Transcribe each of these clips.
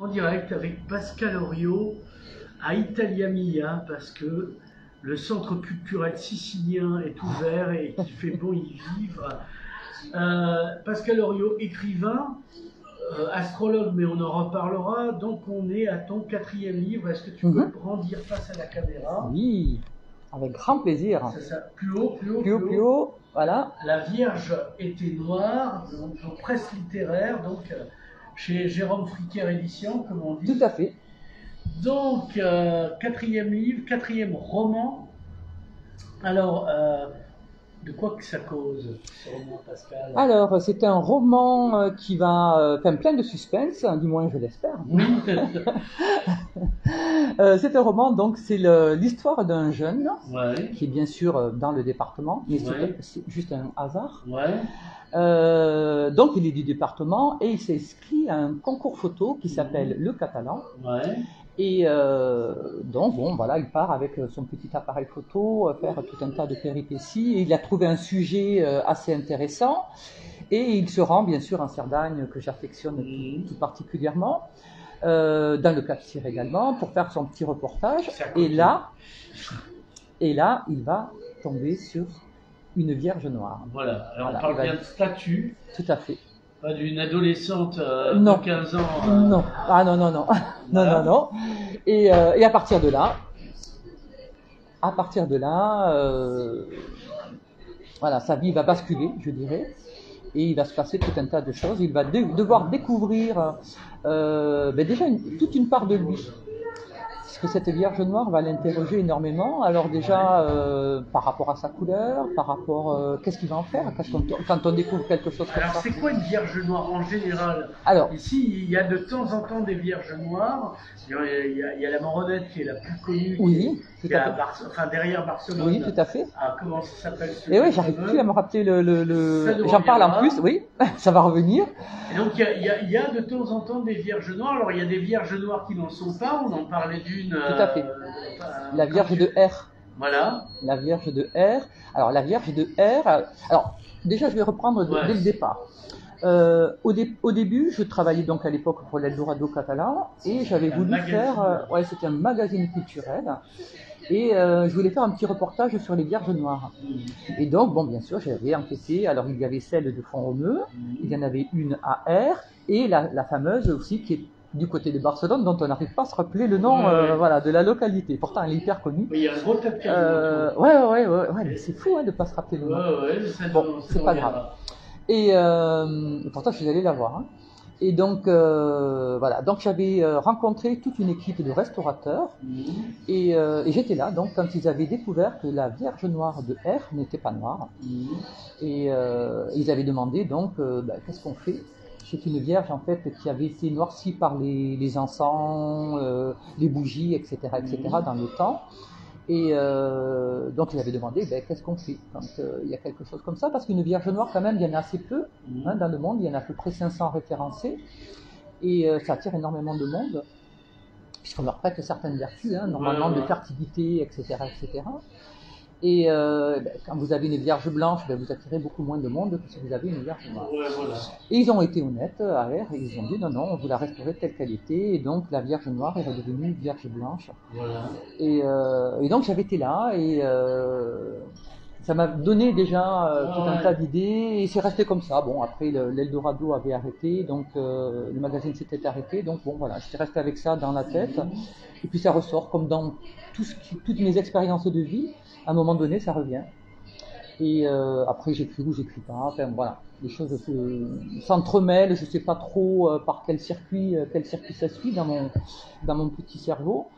en direct avec Pascal Oriot à Italia Mia parce que le centre culturel sicilien est ouvert et qu'il fait bon y vivre. Pascal Oriot, écrivain, astrologue, mais on en reparlera. Donc on est à ton 4e livre. Est-ce que tu peux brandir face à la caméra? Oui, avec grand plaisir. C'est ça. Plus haut, plus haut, plus haut. Voilà. La Vierge était noire, donc presse littéraire, donc chez Jérôme Fricker Édition, comme on dit. Tout à fait. Donc 4e livre, 4e roman. Alors, de quoi que ça cause, ce roman, Pascal? Alors, c'est un roman qui va, plein de suspense, du moins je l'espère. Oui. C'est un roman, donc c'est l'histoire d'un jeune qui est bien sûr dans le département, mais c'est juste un hasard. Donc il est du département et il s'est inscrit à un concours photo qui s'appelle Le Catalan. Et donc, bon, voilà, il part avec son petit appareil photo, faire tout un tas de péripéties. Et il a trouvé un sujet assez intéressant. Et il se rend, bien sûr, en Cerdagne, que j'affectionne tout particulièrement, dans le Cap-Cyr également, pour faire son petit reportage. Et là, il va tomber sur une Vierge noire. Voilà, alors on parle bien de statue. Tout à fait. Pas d'une adolescente de 15 ans. Non, ah non, voilà. non. Et à partir de là, voilà, sa vie va basculer, je dirais, et il va se passer tout un tas de choses. Il va devoir découvrir déjà toute une part de lui. Parce que cette Vierge noire va l'interroger énormément. Alors déjà, par rapport à sa couleur, par rapport... qu'est-ce qu'il va en faire quand on découvre quelque chose comme ça? Alors c'est quoi une Vierge noire en général? Alors, ici, il y a de temps en temps des Vierges noires. Il y a la Moronnette qui est la plus connue, oui, qui est derrière Barcelone. Oui, tout à fait. Ah, comment ça s'appelle? Et oui, j'arrive plus à me rappeler J'en parle en plus, oui, ça va revenir. Et donc il y a de temps en temps des Vierges noires. Alors il y a des Vierges noires qui n'en sont pas. On en parlait d'une. Tout à fait. La Vierge de R. Voilà. La Vierge de R. Alors la Vierge de R. Alors déjà, je vais reprendre dès le départ. Au début, je travaillais donc à l'époque pour l'Eldorado catalan et j'avais voulu faire. C'était un magazine culturel. Et je voulais faire un petit reportage sur les Vierges noires. Et donc, bon, bien sûr, j'avais enquêté. Alors, il y avait celle de Font-Romeu, il y en avait une à R, et la fameuse aussi qui est du côté de Barcelone, dont on n'arrive pas à se rappeler le nom voilà, de la localité. Pourtant, elle est hyper connue. Mais il y a un gros tas de cas. Ouais, mais c'est fou de ne pas se rappeler le nom. Bon, c'est pas grave. Et pourtant, je suis allé la voir. Hein. Et donc, voilà. Donc, j'avais rencontré toute une équipe de restaurateurs. Et j'étais là, donc, quand ils avaient découvert que la Vierge noire de R n'était pas noire. Et ils avaient demandé, donc, qu'est-ce qu'on fait? C'est une Vierge, en fait, qui avait été noircie par les encens, les bougies, etc., dans le temps. Et donc, ils avaient demandé, qu'est-ce qu'on fait quand il y a quelque chose comme ça? Parce qu'une Vierge noire, quand même, il y en a assez peu dans le monde. Il y en a à peu près 500 référencés. Et ça attire énormément de monde, puisqu'on leur prête certaines vertus, normalement de fertilité, etc., etc. Et quand vous avez une Vierge blanche, vous attirez beaucoup moins de monde que si vous avez une Vierge noire. Et ils ont été honnêtes à R, et ils ont dit non, on vous la restaurer telle qu'elle était, et donc la Vierge noire est redevenue Vierge blanche. Et donc j'avais été là, et ça m'a donné déjà tout un tas d'idées, et c'est resté comme ça. Bon, après l'Eldorado avait arrêté, donc le magazine s'était arrêté, donc bon voilà, j'étais resté avec ça dans la tête, et puis ça ressort comme dans toutes mes expériences de vie. À un moment donné, ça revient. Et après, j'écris ou j'écris pas. Enfin, voilà. Les choses s'entremêlent. Je sais pas trop par quel circuit ça suit dans mon petit cerveau.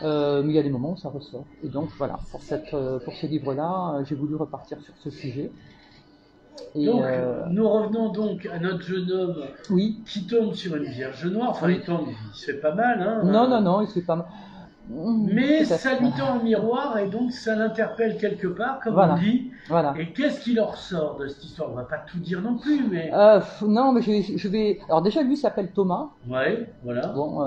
Mais il y a des moments où ça ressort. Et donc, voilà. Pour ce livre-là, j'ai voulu repartir sur ce sujet. Et donc, nous revenons donc à notre jeune homme qui tombe sur une Vierge noire. Enfin, il se fait pas mal. Hein, non, il se fait pas mal. mais ça lui tend un miroir et donc ça l'interpelle quelque part, comme on dit. Voilà. Et qu'est-ce qui leur sort de cette histoire? On va pas tout dire non plus, mais... non, mais je vais... Alors déjà, lui s'appelle Thomas. Ouais, voilà. Bon,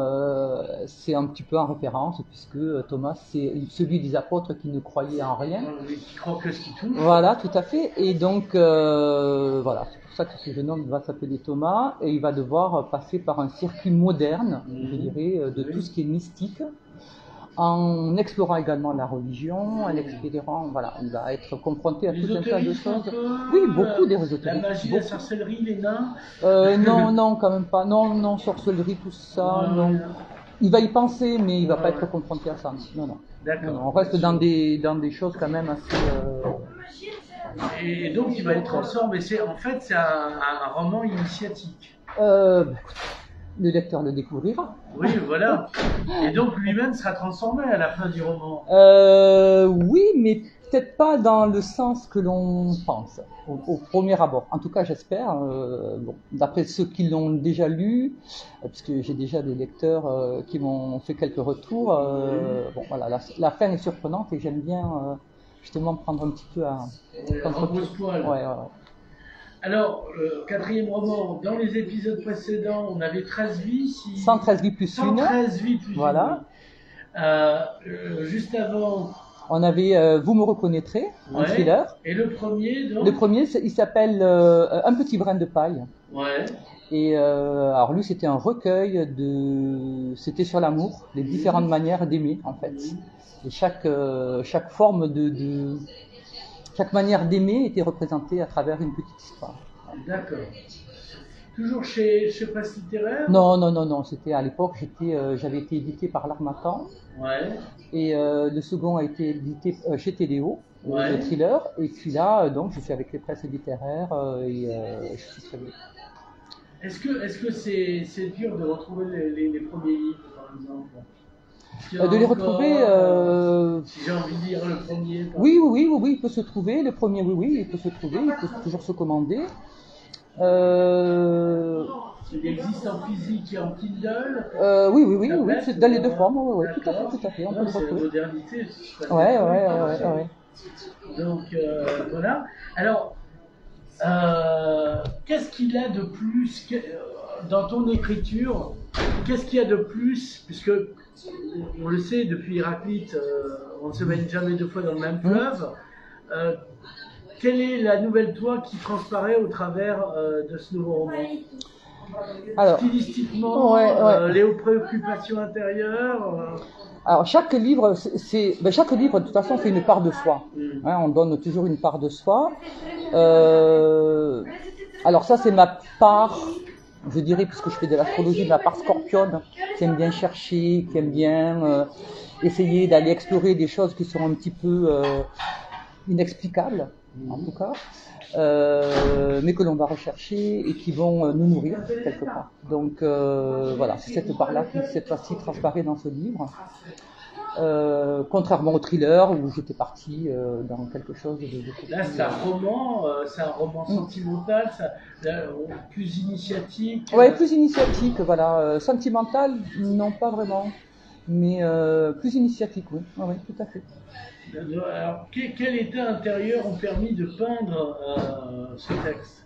c'est un petit peu en référence, puisque Thomas, c'est celui des apôtres qui ne croyaient en rien. Qui croient que ce qui touche. Voilà, tout à fait. Et donc, voilà, c'est pour ça que ce jeune homme va s'appeler Thomas, et il va devoir passer par un circuit moderne, je dirais, de tout ce qui est mystique, en explorant également la religion, en explorant, voilà, il va être confronté à tout un tas de choses. Oui, beaucoup d'ésotérisme. La magie, la sorcellerie, les nains. Non, quand même pas. Non, sorcellerie, tout ça, non. Il va y penser, mais il va pas être confronté à ça. Non. D'accord. On reste dans des choses quand même assez... Et donc il va être transformé. En fait, c'est un roman initiatique. Le lecteur le découvrira. Oui, voilà. Et donc lui-même sera transformé à la fin du roman. Oui, mais peut-être pas dans le sens que l'on pense au premier abord. En tout cas, j'espère. Bon, d'après ceux qui l'ont déjà lu, puisque j'ai déjà des lecteurs qui m'ont fait quelques retours. Bon, voilà, la fin est surprenante et j'aime bien justement prendre un petit peu à contre-poil. Ouais. Alors, quatrième roman, dans les épisodes précédents, on avait 13 vies. 113 vies plus 113 vies plus voilà. Juste avant... On avait Vous me reconnaîtrez, un thriller. Et le premier, donc? Le premier, il s'appelle Un petit brin de paille. Ouais. Et alors lui, c'était un recueil c'était sur l'amour, les différentes manières d'aimer, en fait. Et chaque forme chaque manière d'aimer était représentée à travers une petite histoire. D'accord. Toujours chez Presse Littéraire? Non. C'était à l'époque, j'avais été édité par l'Harmattan. Ouais. Et le second a été édité chez Téléo, le thriller. Et puis là, donc, je suis avec les presses littéraires et je suis très bien. Est-ce que c'est dur de retrouver les premiers livres, par exemple? De les retrouver. Si j'ai envie de lire le premier. Oui, il peut se trouver. Le premier, oui, il peut se trouver. Il peut toujours se commander. Il existe en physique et en Kindle. Oui, c'est dans les deux formes. Oui, tout à fait. On peut le c'est la retrouver. modernité. Ouais. Donc voilà. Alors, qu'est-ce qu'il a de plus dans ton écriture? Qu'est-ce qu'il y a de plus, puisque on le sait depuis Héraclite, on ne se baigne jamais deux fois dans le même fleuve. Quelle est la nouvelle toi qui transparaît au travers de ce nouveau roman? Alors, stylistiquement, les préoccupations intérieures. Alors chaque livre, chaque livre de toute façon fait une part de soi. Hein, on donne toujours une part de soi. Alors ça c'est ma part, je dirais, puisque je fais de l'astrologie, ma part scorpionne, qui aime bien chercher, qui aime bien essayer d'aller explorer des choses qui sont un petit peu inexplicables, en tout cas. Mais que l'on va rechercher et qui vont nous nourrir quelque part. Donc voilà, c'est cette part-là qui cette fois-ci transparaît dans ce livre. Contrairement au thriller où j'étais partie dans quelque chose de là c'est un roman sentimental, plus initiatique. Ouais, plus initiatique, voilà. Sentimental, non pas vraiment, mais plus initiatique, oui. Oui, tout à fait. Alors, quel état intérieur ont permis de peindre ce texte?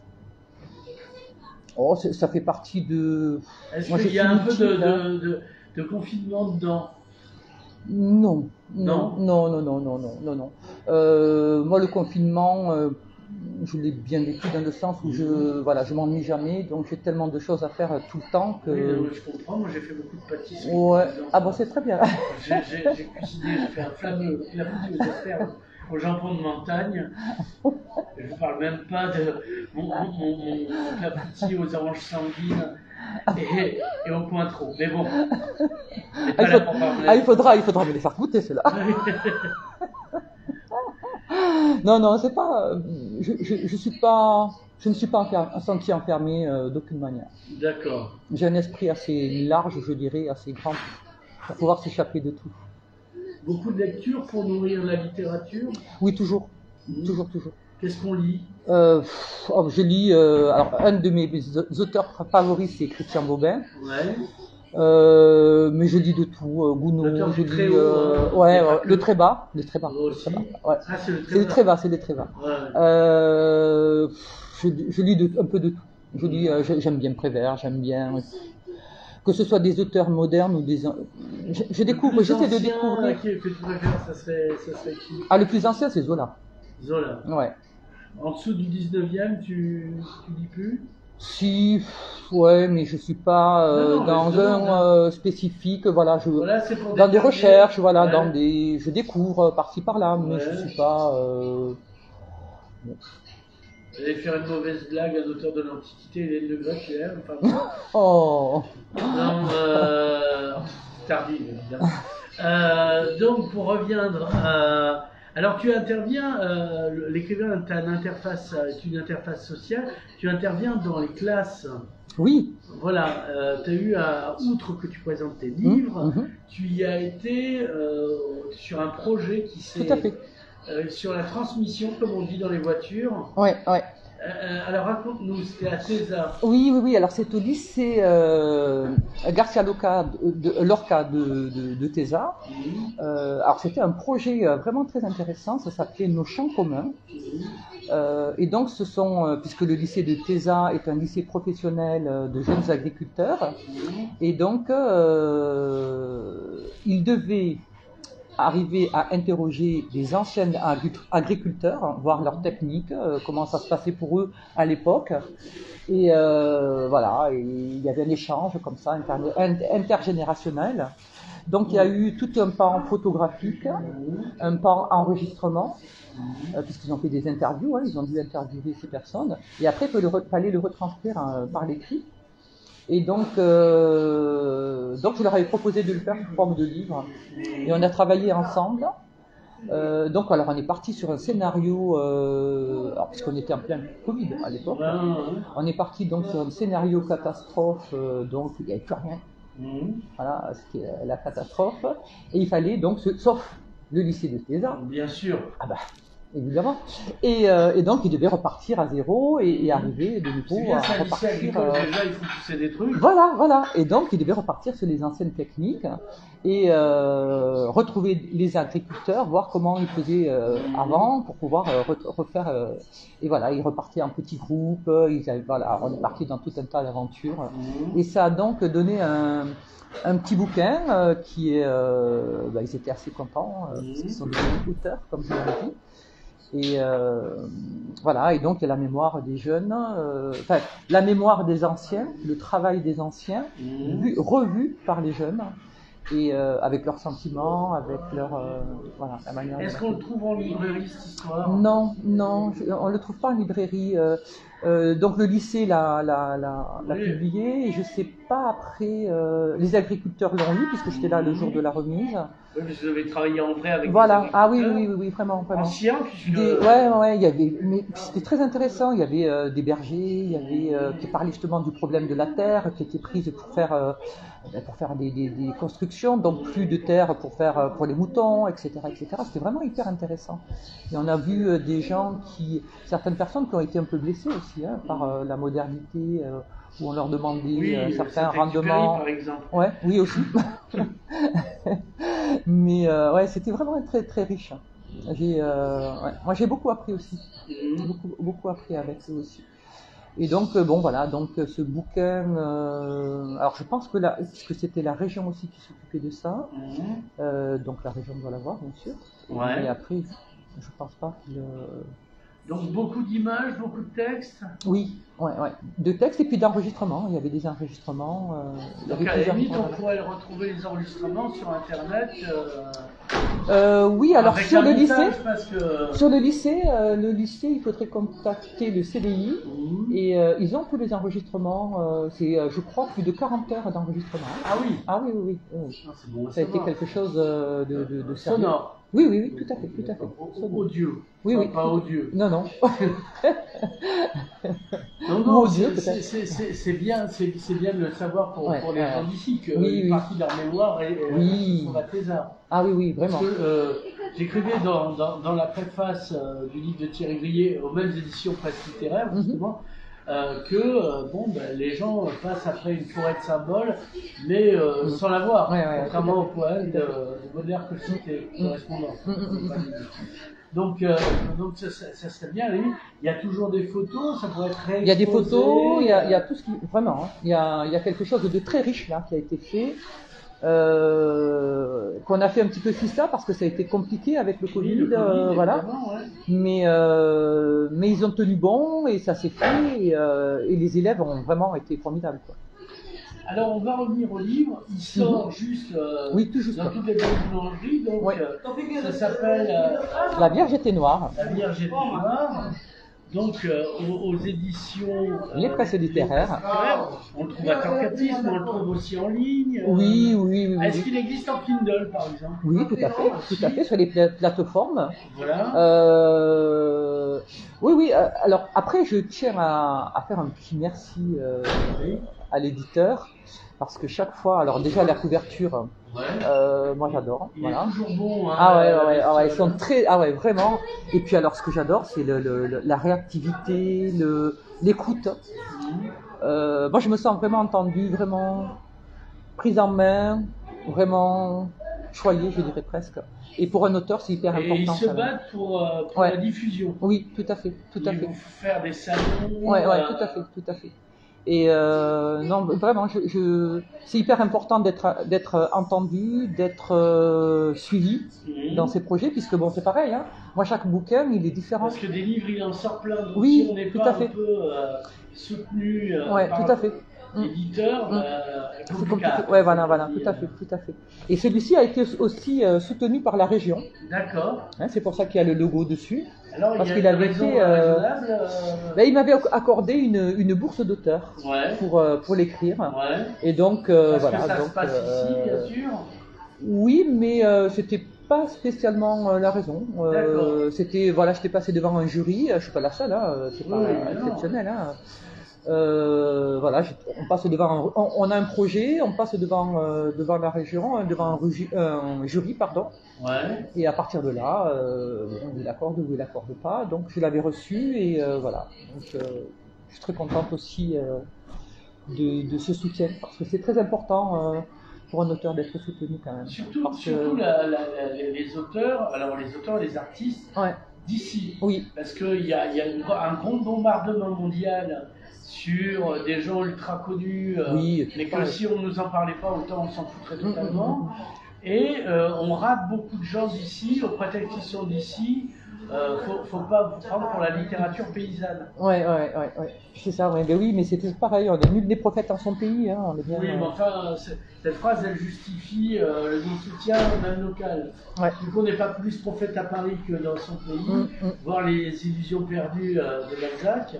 Oh, ça fait partie de... Est-ce qu'il y a un peu de confinement dedans? Non. Moi, le confinement, je l'ai bien vécu dans le sens où je m'ennuie jamais, donc j'ai tellement de choses à faire tout le temps que... Oui, je comprends, moi j'ai fait beaucoup de pâtisserie. Ouais. Ah bon, c'est très bien. J'ai cuisiné, j'ai fait un fameux clafoutis aux asperges au jambon de montagne. Je ne parle même pas de mon clafoutis aux oranges sanguines et au cointreau. Mais bon, il faudra me les faire goûter, ceux-là. Non, c'est pas. Je ne suis pas senti enfermé d'aucune manière. D'accord. J'ai un esprit assez large, je dirais, assez grand, pour pouvoir s'échapper de tout. Beaucoup de lectures pour nourrir la littérature? Oui, toujours. Toujours. Qu'est-ce qu'on lit? Je lis. Alors, un de mes auteurs favoris, c'est Christian Bobin. Ouais. Mais je lis de tout, Gounod, je lis, le très bas, Aussi. le très bas. Ouais. Ah, c'est le très bas. Ouais. Je lis un peu de tout. Je lis, j'aime bien Prévert, j'aime bien que ce soit des auteurs modernes ou des. Je découvre, j'essaie de découvrir. Que tu préfères, ça serait qui? Ah, le plus ancien, c'est Zola. Zola. Ouais. En dessous du 19e, tu lis plus? Si, ouais, mais je suis pas dans un spécifique, voilà, dans des recherches, voilà, ouais. Je découvre par-ci par-là, mais ouais. Je suis pas. Bon. Vous allez faire une mauvaise blague à l'auteur de l'Antiquité, Hélène Le Grec, enfin. Oh. Non, tardive, évidemment. Donc, pour reviendre. Alors tu interviens, l'écrivain est une interface sociale, tu interviens dans les classes. Oui. Voilà, tu as eu, outre que tu présentes tes livres, tu y as été sur un projet qui s'est... Tout à fait. Sur la transmission, comme on dit dans les voitures. Ouais, ouais. Alors raconte-nous, c'était à Tesa. Oui, alors c'est au lycée Garcia Lorca de Tesa. Alors c'était un projet vraiment très intéressant, ça s'appelait Nos champs communs. Et donc puisque le lycée de Tesa est un lycée professionnel de jeunes agriculteurs, et donc il devait arriver à interroger des anciens agriculteurs, voir leur technique, comment ça se passait pour eux à l'époque. Et voilà, et il y avait un échange comme ça, intergénérationnel. Donc il y a eu tout un pan photographique, un pan enregistrement, puisqu'ils ont fait des interviews, ils ont dû interviewer ces personnes. Et après, il fallait le retranscrire par l'écrit. Et donc je leur avais proposé de le faire sous forme de livre. Et on a travaillé ensemble. Donc alors on est parti sur un scénario, puisqu'on était en plein Covid à l'époque. On est parti donc sur un scénario catastrophe, donc il n'y avait plus rien. Voilà, c'était la catastrophe. Et il fallait donc, sauf le lycée de Tesa. Bien sûr. Ah bah, évidemment. Et donc, il devait repartir à zéro et arriver de nouveau à repartir. Déjà, il faut pousser des trucs. Voilà. Et donc, il devait repartir sur les anciennes techniques et retrouver les agriculteurs, voir comment ils faisaient avant pour pouvoir refaire. Et voilà, ils repartaient en petits groupes. On est parti dans tout un tas d'aventures. Et ça a donc donné un petit bouquin qui est. Ils étaient assez contents parce qu'ils sont devenus auteurs, comme je l'ai dit. Et voilà, et donc il y a la mémoire des jeunes, la mémoire des anciens, le travail des anciens, revu par les jeunes, et avec leurs sentiments, avec leur la manière. Est-ce qu'on le trouve en librairie cette histoire? Non, on le trouve pas en librairie. Donc le lycée l'a publié, et je sais pas après. Les agriculteurs l'ont lu puisque j'étais là le jour de la remise. Oui, mais vous avez travaillé en vrai avec. Voilà. Oui, vraiment. Anciens, puisque. Ouais, il y avait. Mais c'était très intéressant. Il y avait des bergers, il y avait qui parlaient justement du problème de la terre, qui était prise pour faire des constructions, donc plus de terre pour les moutons, etc. C'était vraiment hyper intéressant. Et on a vu certaines personnes qui ont été un peu blessées aussi par la modernité, où on leur demandait certains rendements. Par exemple. Oui aussi. Mais c'était vraiment très très riche. Moi j'ai beaucoup appris aussi. Beaucoup appris avec eux aussi. Et donc ce bouquin, alors je pense puisque c'était la région aussi qui s'occupait de ça, donc la région doit l'avoir bien sûr. Et après, je pense pas qu'il. Donc beaucoup d'images, beaucoup de textes. Oui, de textes et puis d'enregistrements. Il y avait des enregistrements. Donc à la limite, on pourrait retrouver les enregistrements sur Internet. Oui, alors sur le lycée, sur le lycée, il faudrait contacter le CDI et ils ont tous les enregistrements. C'est, je crois, plus de 40 heures d'enregistrement. Ah oui. Oui. Ah, c'est bon, ça a été quelque chose de sérieux. Sonore. Oui, tout à fait. Audio. Oui. Pas odieux. Non. Non, c'est bien de le savoir pour les gens d'ici, qu'une partie de leur mémoire est sur la Tesa. Ah oui, vraiment. Parce que j'écrivais dans la préface du livre de Thierry Grillet aux mêmes éditions Presse littéraire, justement, les gens passent après une forêt de symboles, mais sans la voir, contrairement au poème de Baudelaire que je citais, correspondant. Donc ça serait bien, oui. Il y a toujours des photos, ça pourrait être réexposé. Il y a des photos, il y a tout ce qui... Vraiment, hein, il y a quelque chose de très riche là qui a été fait. Qu'on a fait un petit peu fista parce que ça a été compliqué avec le Covid, voilà. Mais ils ont tenu bon et ça s'est fait et les élèves ont vraiment été formidables, quoi. Alors on va revenir au livre, il sort juste tout juste, dans toutes les boulangeries, donc ça s'appelle La Vierge était noire. La Vierge était noire. Donc aux éditions Les Presses littéraires. On le trouve à Torcatis, mais on le trouve aussi en ligne. Oui. Est-ce qu'il existe en Kindle par exemple? Oui, tout à fait, sur les plateformes. Voilà. Oui. Alors après, je tiens à faire un petit merci à l'éditeur. Parce que chaque fois, alors déjà la couverture, moi j'adore. Il est toujours bon. Hein, ils sont très, vraiment. Et puis alors ce que j'adore, c'est la réactivité, l'écoute. Moi je me sens vraiment entendue, vraiment prise en main, vraiment choyée, je dirais presque. Et pour un auteur, c'est hyper important. Et ils se battent pour la diffusion. Oui, tout à fait. Ils vont faire des salons. Tout à fait. Et non, vraiment, c'est hyper important d'être entendu, d'être suivi dans ces projets, puisque bon, c'est pareil, hein. Moi, chaque bouquin, il est différent. Parce que des livres, il en sort plein. Donc oui, si on n'est tout pas à fait. Un peu soutenu par tout à fait. l'éditeur, c'est compliqué. Voilà, tout à fait. Et celui-ci a été aussi soutenu par la région. D'accord. Hein, c'est pour ça qu'il y a le logo dessus. Alors, parce qu'il avait été, il m'avait accordé une bourse d'auteur pour l'écrire. Et donc voilà. Que ça se passe ici, bien sûr. Oui, mais c'était pas spécialement la raison. C'était j'étais passé devant un jury. Je suis pas la seule, hein, c'est pas exceptionnel. Hein. On passe devant on a un projet, on passe devant la région, devant un jury, pardon. Et à partir de là, on vous l'accorde ou vous l'accorde pas. Donc je l'avais reçu et voilà. Donc je suis très contente aussi de ce soutien parce que c'est très important pour un auteur d'être soutenu quand même. Surtout les auteurs, et les artistes d'ici. Oui. Parce qu'il y a un grand bombardement mondial sur des gens ultra connus, mais que si on ne nous en parlait pas, autant on s'en foutrait totalement. Et on rate beaucoup de gens d'ici, au prétexte qu'ils sont d'ici. Faut pas vous prendre pour la littérature paysanne. Ouais. C'est ça, mais c'est toujours pareil, on est nul des prophètes en son pays. Hein, on est bien, oui, mais enfin, cette phrase, elle justifie le non-soutien même local. Donc on n'est pas plus prophète à Paris que dans son pays, voir les illusions perdues de Balzac.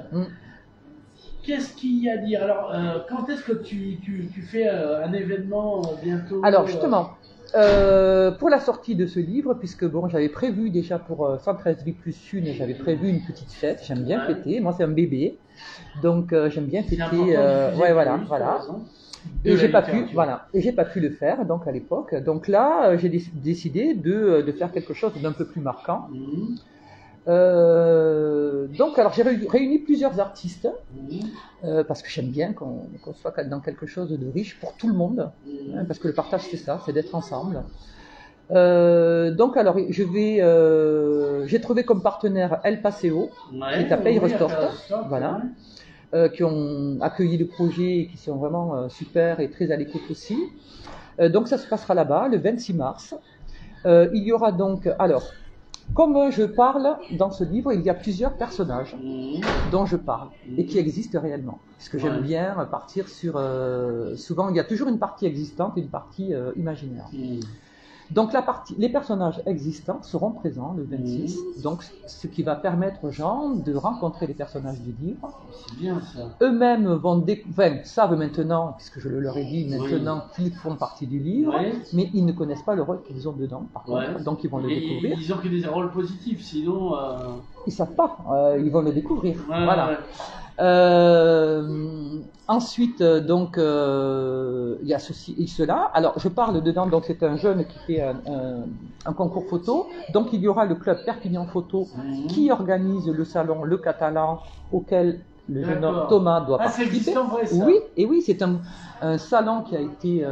Qu'est-ce qu'il y a à dire? Alors, quand est-ce que tu fais un événement bientôt? Alors, justement, pour la sortie de ce livre, puisque bon, j'avais prévu déjà pour 113 vies plus une, j'avais prévu une petite fête. J'aime bien fêter. Moi, c'est un bébé, donc j'aime bien fêter. Voilà. Et j'ai pas pu le faire donc à l'époque. Donc là, j'ai décidé de faire quelque chose d'un peu plus marquant. Donc, alors j'ai réuni plusieurs artistes parce que j'aime bien qu'on soit dans quelque chose de riche pour tout le monde, hein, parce que le partage c'est ça, c'est d'être ensemble. Donc, alors j'ai trouvé comme partenaire El Paseo, qui est à Peyrestoft, voilà, qui ont accueilli le projet et qui sont vraiment super et très à l'écoute aussi. Donc, ça se passera là-bas le 26 mars. Il y aura donc, alors. Comme je parle dans ce livre, il y a plusieurs personnages dont je parle et qui existent réellement. Parce que j'aime bien partir sur... souvent, il y a toujours une partie existante et une partie imaginaire. Donc les personnages existants seront présents le 26, donc ce qui va permettre aux gens de rencontrer les personnages du livre. C'est bien ça. Eux-mêmes savent maintenant, puisque je leur ai dit maintenant qu'ils font partie du livre, mais ils ne connaissent pas le rôle qu'ils ont dedans, par contre, donc ils vont le découvrir. Ils ont que des rôles positifs, sinon... Ils savent pas, ils vont le découvrir. Voilà. Ensuite, donc, il y a ceci et cela. Alors, je parle dedans, donc c'est un jeune qui fait un concours photo. Donc, il y aura le club Perpignan Photo qui organise le salon Le Catalan, auquel le jeune homme Thomas doit participer. Vrai, ça. Oui, et oui, c'est un salon qui a été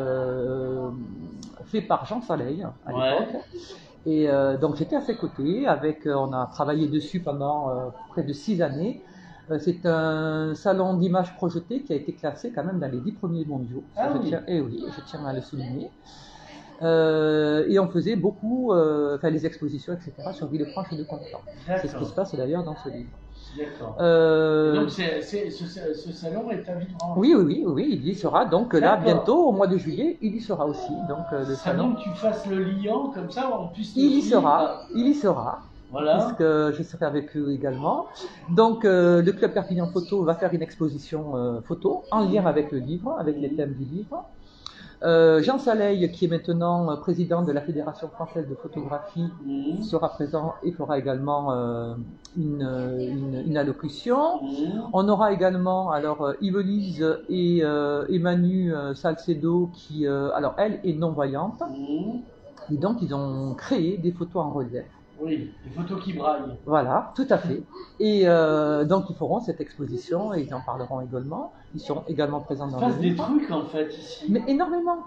fait par Jean Saleil à l'époque. Et donc j'étais à ses côtés, on a travaillé dessus pendant près de 6 années. C'est un salon d'images projetées qui a été classé quand même dans les 10 premiers mondiaux. Je tiens à le souligner. Et on faisait beaucoup, les expositions, etc. sur Villefranche et de Conflans. C'est ce qui se passe d'ailleurs dans ce livre. D'accord. Donc ce salon est à Villefranche. Oui, il y sera. Donc là, bientôt, au mois de juillet, il y sera aussi. Donc le salon. Que tu fasses le lien comme ça, on puisse. Il y sera. Voilà. Puisque je serai avec eux également. Donc le Club Perpignan Photo va faire une exposition photo en lien avec le livre, avec les thèmes du livre. Jean Saleil, qui est maintenant président de la Fédération française de photographie, sera présent et fera également une allocution. On aura également Yvelise et Manu Salcedo, qui, elle est non-voyante, et donc ils ont créé des photos en relief. Oui, des photos qui braillent. Voilà, tout à fait. Et donc ils feront cette exposition et ils en parleront également. Ils seront également présents dans le livre. Des trucs en fait ici. Mais énormément.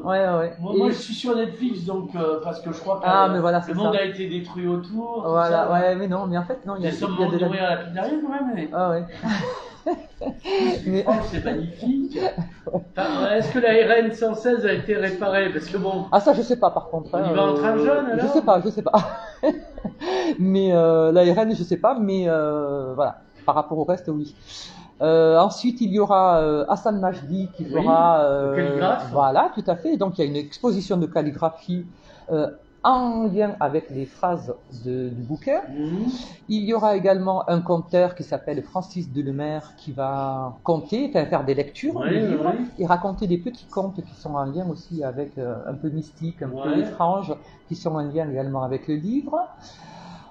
Ouais. Moi je suis sur Netflix donc parce que je crois que le monde a été détruit autour. Voilà, mais non, mais en fait non, il y a de nourrir à la pizzeria quand même. Mais... Ah ouais. C'est magnifique. Est-ce que la RN 116 a été réparée? Parce que bon. Ah ça je sais pas par contre. Il va en train jeune alors. Je sais pas. Mais la RN je sais pas, mais voilà. Par rapport au reste oui. Ensuite il y aura Hassan Majdi qui fera. Calligraphe. Voilà, tout à fait. Donc il y a une exposition de calligraphie. En lien avec les phrases du bouquin. Il y aura également un conteur qui s'appelle Francis Delemaire qui va conter, faire des lectures des livres et raconter des petits contes qui sont en lien aussi avec un peu mystique, un peu étrange, qui sont en lien également avec le livre.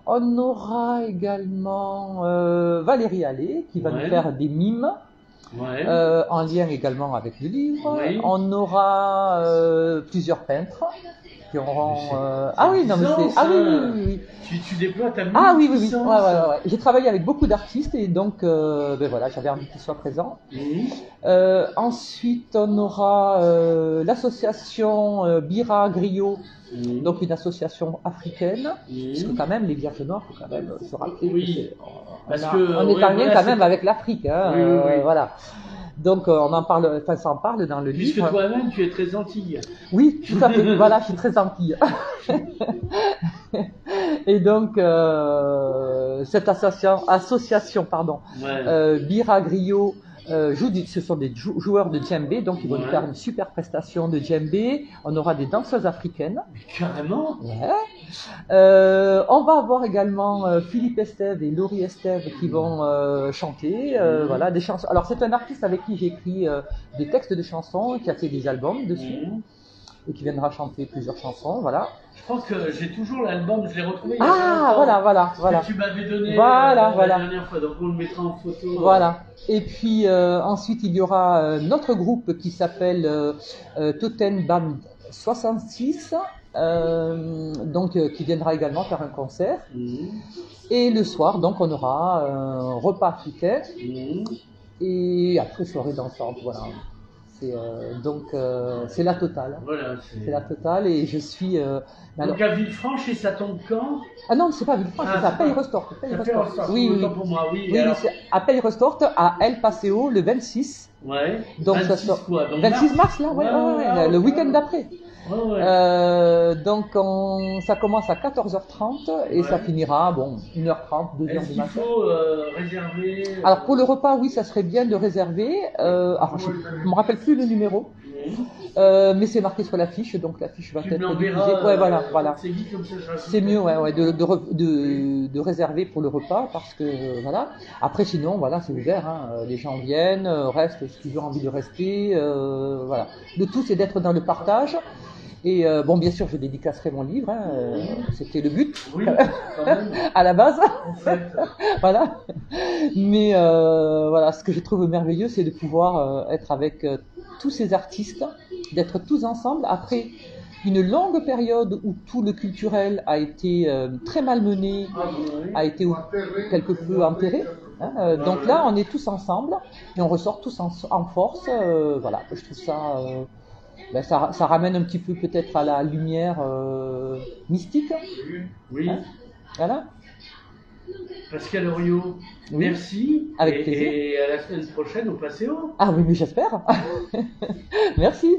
On aura également Valérie Allais qui va nous faire des mimes. En lien également avec le livre. On aura plusieurs peintres qui auront. Oui. Tu déploies ta puissance. Ouais. J'ai travaillé avec beaucoup d'artistes et donc j'avais envie qu'ils soient présents. Ensuite, on aura l'association Bira Griot. Donc une association africaine, parce que quand même les Vierges Noires, il faut quand même se rappeler on est en lien quand même avec l'Afrique, voilà. Donc on en parle, ça en parle dans le livre. Puisque toi-même tu es très Antille. Oui, tout à fait. Voilà, je suis très Antille. Et donc cette association, Bira Griot. Ce sont des joueurs de djembé, donc ils vont nous faire une super prestation de djembé. On aura des danseuses africaines. Mais carrément. On va avoir également Philippe Estève et Laurie Estève qui vont chanter, des chansons. Alors c'est un artiste avec qui j'ai écrit des textes de chansons, qui a fait des albums dessus et qui viendra chanter plusieurs chansons, voilà. Je pense que j'ai toujours l'album, je l'ai retrouvé il y a voilà. Que tu m'avais donné la dernière fois, donc on le mettra en photo. Voilà. Et puis ensuite il y aura notre groupe qui s'appelle Totenbam 66, qui viendra également faire un concert. Et le soir, donc on aura un repas africain et après soirée dansante, voilà. C'est la totale. Voilà, c'est la totale et je suis. Donc à Villefranche et ça tombe quand? Ah non, c'est pas Villefranche, c'est à Peyre-Restort. Oui. Pour moi, c'est à Peyre-Restort, à El Paseo, le 26. Ouais. Donc 26 mars là, le week-end d'après. Donc ça commence à 14h30 et ça finira 1h30, 2h du matin. Il faut réserver. Alors pour le repas, oui, ça serait bien de réserver. Je ne me rappelle plus le numéro, mais c'est marqué sur l'affiche, donc l'affiche va être diffusée. Voilà. C'est mieux, de réserver pour le repas parce que voilà. Après sinon, c'est ouvert. Les gens viennent, restent s'ils ont envie de rester. Voilà. Le tout, c'est d'être dans le partage. Et bien sûr, je dédicacerai mon livre, c'était le but, à la base. Voilà. Mais ce que je trouve merveilleux, c'est de pouvoir être avec tous ces artistes, d'être tous ensemble après une longue période où tout le culturel a été très malmené, a été quelque peu enterré. Hein, donc là, on est tous ensemble et on ressort tous en force. Voilà, je trouve ça, ben, ça ramène un petit peu peut-être à la lumière mystique. Oui. Hein, voilà. Pascal Oriot, Oui. merci. Avec plaisir. Et à la semaine prochaine au Passéo. Ah oui, mais j'espère. Merci.